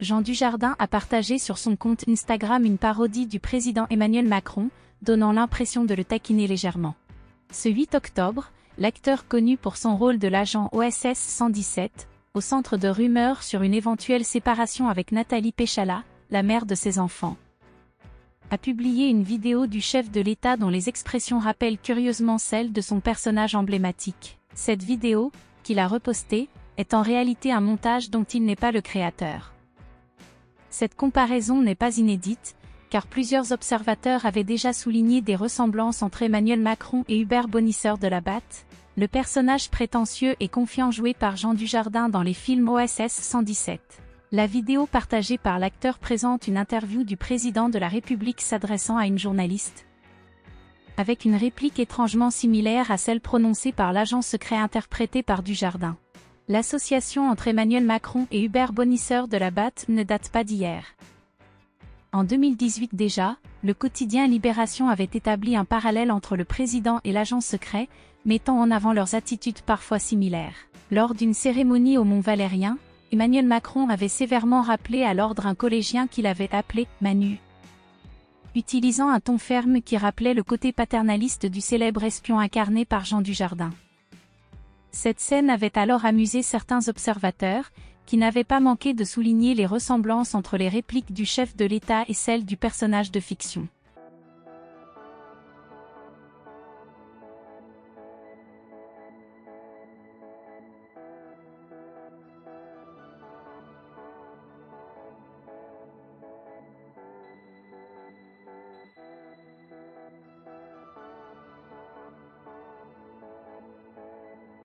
Jean Dujardin a partagé sur son compte Instagram une parodie du président Emmanuel Macron, donnant l'impression de le taquiner légèrement. Ce 8 octobre, l'acteur connu pour son rôle de l'agent OSS 117, au centre de rumeurs sur une éventuelle séparation avec Nathalie Péchala, la mère de ses enfants, a publié une vidéo du chef de l'État dont les expressions rappellent curieusement celles de son personnage emblématique. Cette vidéo, qu'il a repostée, est en réalité un montage dont il n'est pas le créateur. Cette comparaison n'est pas inédite, car plusieurs observateurs avaient déjà souligné des ressemblances entre Emmanuel Macron et Hubert Bonisseur de La Batte, le personnage prétentieux et confiant joué par Jean Dujardin dans les films OSS 117. La vidéo partagée par l'acteur présente une interview du président de la République s'adressant à une journaliste, avec une réplique étrangement similaire à celle prononcée par l'agent secret interprété par Dujardin. L'association entre Emmanuel Macron et Hubert Bonisseur de La Batte ne date pas d'hier. En 2018 déjà, le quotidien Libération avait établi un parallèle entre le président et l'agent secret, mettant en avant leurs attitudes parfois similaires. Lors d'une cérémonie au Mont-Valérien, Emmanuel Macron avait sévèrement rappelé à l'ordre un collégien qu'il avait appelé « Manu », utilisant un ton ferme qui rappelait le côté paternaliste du célèbre espion incarné par Jean Dujardin. Cette scène avait alors amusé certains observateurs, qui n'avaient pas manqué de souligner les ressemblances entre les répliques du chef de l'État et celles du personnage de fiction.